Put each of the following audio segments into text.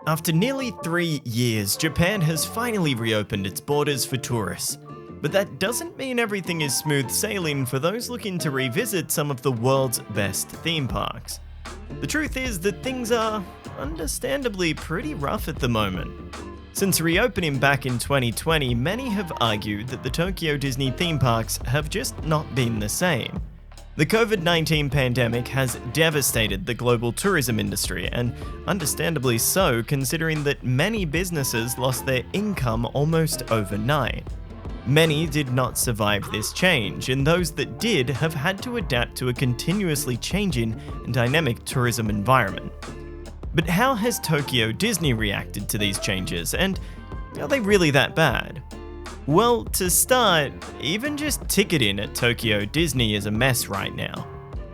After nearly 3 years, Japan has finally reopened its borders for tourists. But that doesn't mean everything is smooth sailing for those looking to revisit some of the world's best theme parks. The truth is that things are, understandably, pretty rough at the moment. Since reopening back in 2020, many have argued that the Tokyo Disney theme parks have just not been the same. The COVID-19 pandemic has devastated the global tourism industry, and understandably so, considering that many businesses lost their income almost overnight. Many did not survive this change, and those that did have had to adapt to a continuously changing and dynamic tourism environment. But how has Tokyo Disney reacted to these changes, and are they really that bad? Well, to start, even just ticketing at Tokyo Disney is a mess right now.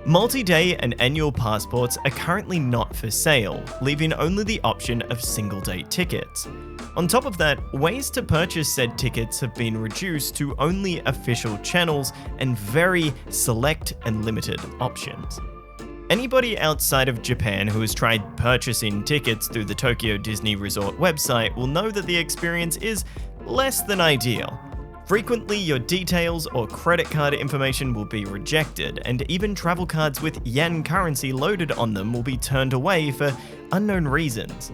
Multi-day and annual passports are currently not for sale, leaving only the option of single-day tickets. On top of that, ways to purchase said tickets have been reduced to only official channels and very select and limited options. Anybody outside of Japan who has tried purchasing tickets through the Tokyo Disney Resort website will know that the experience is less than ideal. Frequently, your details or credit card information will be rejected, and even travel cards with yen currency loaded on them will be turned away for unknown reasons.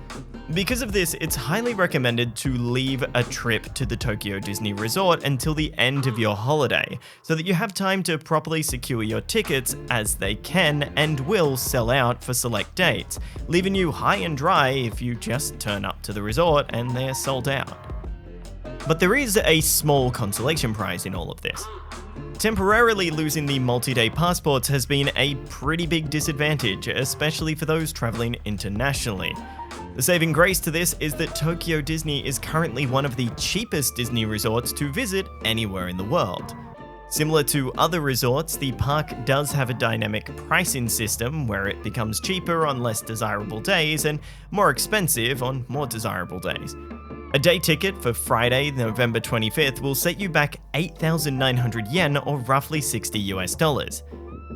Because of this, it's highly recommended to leave a trip to the Tokyo Disney Resort until the end of your holiday, so that you have time to properly secure your tickets, as they can and will sell out for select dates, leaving you high and dry if you just turn up to the resort and they're sold out. But there is a small consolation prize in all of this. Temporarily losing the multi-day passports has been a pretty big disadvantage, especially for those traveling internationally. The saving grace to this is that Tokyo Disney is currently one of the cheapest Disney resorts to visit anywhere in the world. Similar to other resorts, the park does have a dynamic pricing system where it becomes cheaper on less desirable days and more expensive on more desirable days. A day ticket for Friday, November 25th will set you back 8,900 yen or roughly $60.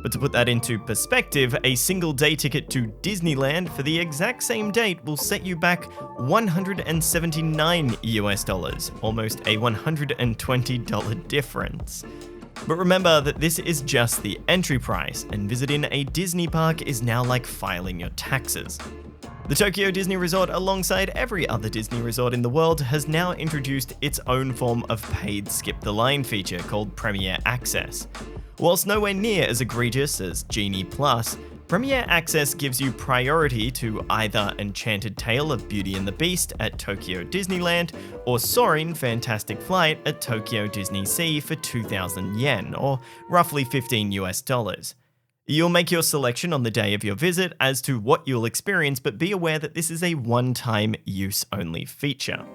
But to put that into perspective, a single day ticket to Disneyland for the exact same date will set you back $179, almost a $120 difference. But remember that this is just the entry price, and visiting a Disney park is now like filing your taxes. The Tokyo Disney Resort, alongside every other Disney resort in the world, has now introduced its own form of paid skip the line feature called Premier Access. Whilst nowhere near as egregious as Genie Plus, Premier Access gives you priority to either Enchanted Tale of Beauty and the Beast at Tokyo Disneyland or Soaring Fantastic Flight at Tokyo Disney Sea for 2,000 yen, or roughly $15. You'll make your selection on the day of your visit as to what you'll experience, but be aware that this is a one-time use only feature.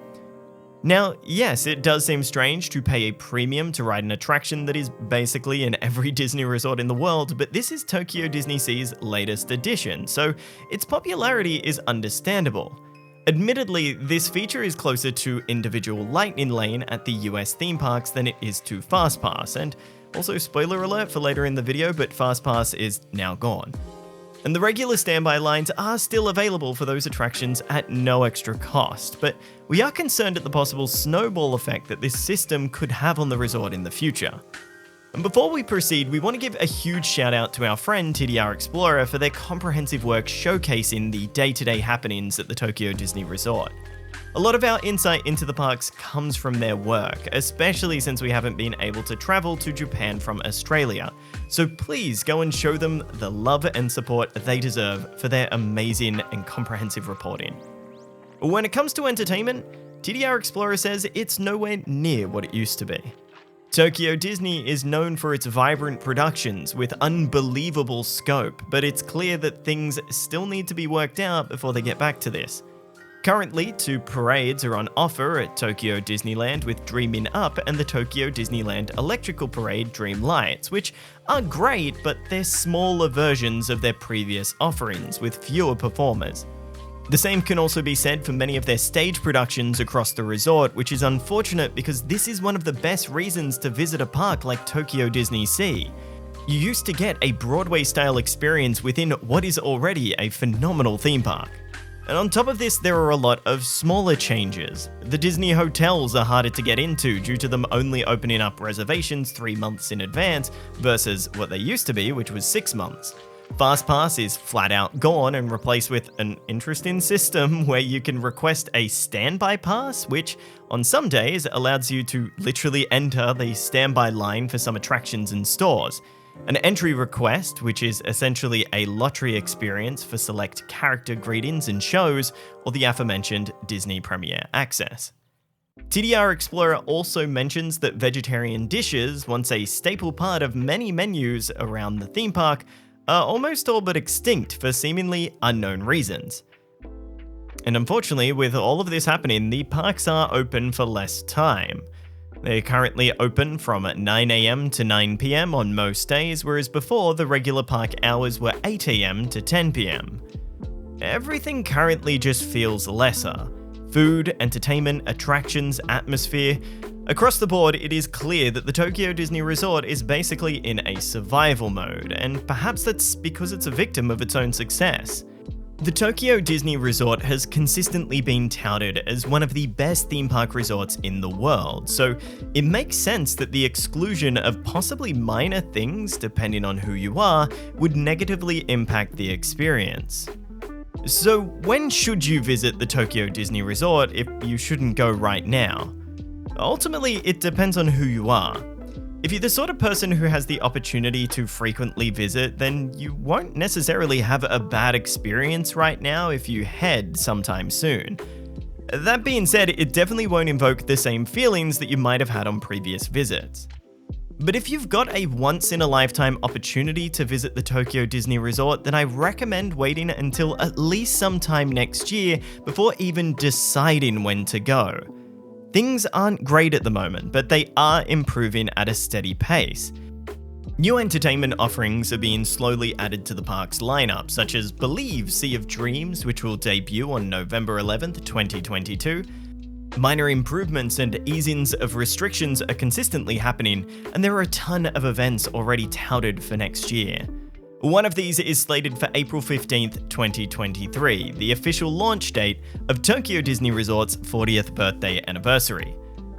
Now, yes, it does seem strange to pay a premium to ride an attraction that is basically in every Disney resort in the world, but this is Tokyo Disney Sea's latest addition, so its popularity is understandable. Admittedly, this feature is closer to individual Lightning Lane at the US theme parks than it is to FastPass, and also spoiler alert for later in the video, but FastPass is now gone. And the regular standby lines are still available for those attractions at no extra cost, but we are concerned at the possible snowball effect that this system could have on the resort in the future. And before we proceed, we want to give a huge shout out to our friend TDR Explorer for their comprehensive work showcasing the day-to-day happenings at the Tokyo Disney Resort. A lot of our insight into the parks comes from their work, especially since we haven't been able to travel to Japan from Australia. So please go and show them the love and support they deserve for their amazing and comprehensive reporting. When it comes to entertainment, TDR Explorer says it's nowhere near what it used to be. Tokyo Disney is known for its vibrant productions with unbelievable scope, but it's clear that things still need to be worked out before they get back to this. Currently, 2 parades are on offer at Tokyo Disneyland with Dreamin' Up and the Tokyo Disneyland Electrical Parade Dream Lights, which are great, but they're smaller versions of their previous offerings with fewer performers. The same can also be said for many of their stage productions across the resort, which is unfortunate because this is one of the best reasons to visit a park like Tokyo Disney Sea. You used to get a Broadway-style experience within what is already a phenomenal theme park. And on top of this, there are a lot of smaller changes. The Disney hotels are harder to get into due to them only opening up reservations 3 months in advance versus what they used to be, which was 6 months. FastPass is flat out gone and replaced with an interesting system where you can request a standby pass, which on some days allows you to literally enter the standby line for some attractions and stores. An entry request, which is essentially a lottery experience for select character greetings and shows, or the aforementioned Disney Premier Access. TDR Explorer also mentions that vegetarian dishes, once a staple part of many menus around the theme park, are almost all but extinct for seemingly unknown reasons. And unfortunately, with all of this happening, the parks are open for less time. They're currently open from 9 AM to 9 PM on most days, whereas before the regular park hours were 8 AM to 10 PM. Everything currently just feels lesser. Food, entertainment, attractions, atmosphere. Across the board, it is clear that the Tokyo Disney Resort is basically in a survival mode, and perhaps that's because it's a victim of its own success. The Tokyo Disney Resort has consistently been touted as one of the best theme park resorts in the world, so it makes sense that the exclusion of possibly minor things, depending on who you are, would negatively impact the experience. So when should you visit the Tokyo Disney Resort if you shouldn't go right now? Ultimately, it depends on who you are. If you're the sort of person who has the opportunity to frequently visit, then you won't necessarily have a bad experience right now if you head sometime soon. That being said, it definitely won't invoke the same feelings that you might have had on previous visits. But if you've got a once-in-a-lifetime opportunity to visit the Tokyo Disney Resort, then I recommend waiting until at least sometime next year before even deciding when to go. Things aren't great at the moment, but they are improving at a steady pace. New entertainment offerings are being slowly added to the park's lineup, such as Believe Sea of Dreams, which will debut on November 11th, 2022. Minor improvements and easings of restrictions are consistently happening, and there are a ton of events already touted for next year. One of these is slated for April 15th, 2023, the official launch date of Tokyo Disney Resort's 40th birthday anniversary.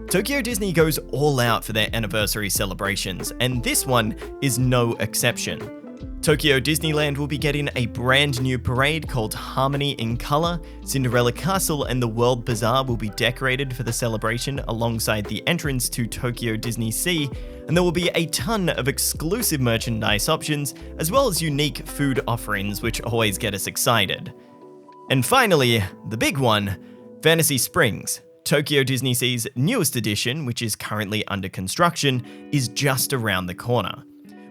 Tokyo Disney goes all out for their anniversary celebrations, and this one is no exception. Tokyo Disneyland will be getting a brand new parade called Harmony in Color. Cinderella Castle and the World Bazaar will be decorated for the celebration alongside the entrance to Tokyo Disney Sea, and there will be a ton of exclusive merchandise options as well as unique food offerings which always get us excited. And finally, the big one, Fantasy Springs. Tokyo Disney Sea's newest edition, which is currently under construction, is just around the corner.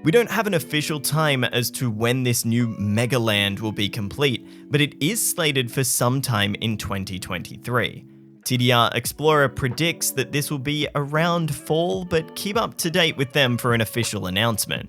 We don't have an official time as to when this new Megaland will be complete, but it is slated for sometime in 2023. TDR Explorer predicts that this will be around fall, but keep up to date with them for an official announcement.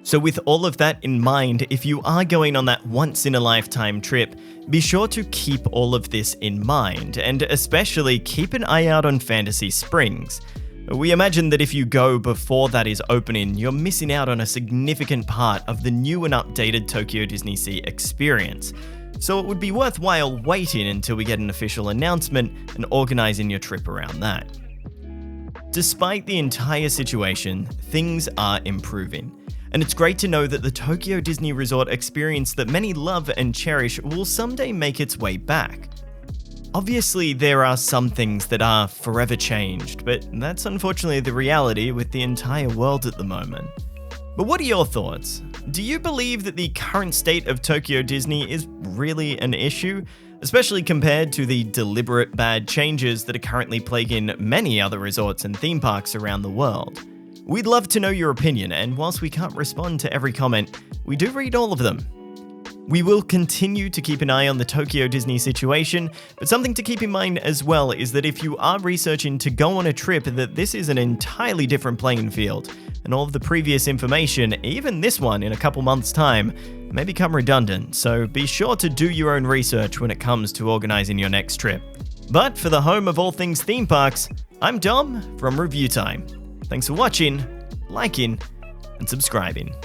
So with all of that in mind, if you are going on that once-in-a-lifetime trip, be sure to keep all of this in mind, and especially keep an eye out on Fantasy Springs. We imagine that if you go before that is opening, you're missing out on a significant part of the new and updated Tokyo Disney Sea experience. So it would be worthwhile waiting until we get an official announcement and organizing your trip around that. Despite the entire situation, things are improving. And it's great to know that the Tokyo Disney Resort experience that many love and cherish will someday make its way back. Obviously, there are some things that are forever changed, but that's unfortunately the reality with the entire world at the moment. But what are your thoughts? Do you believe that the current state of Tokyo Disney is really an issue, especially compared to the deliberate bad changes that are currently plaguing many other resorts and theme parks around the world? We'd love to know your opinion, and whilst we can't respond to every comment, we do read all of them. We will continue to keep an eye on the Tokyo Disney situation, but something to keep in mind as well is that if you are researching to go on a trip, that this is an entirely different playing field, and all of the previous information, even this one in a couple months' time, may become redundant, so be sure to do your own research when it comes to organizing your next trip. But for the home of all things theme parks, I'm Dom from Review Time. Thanks for watching, liking, and subscribing.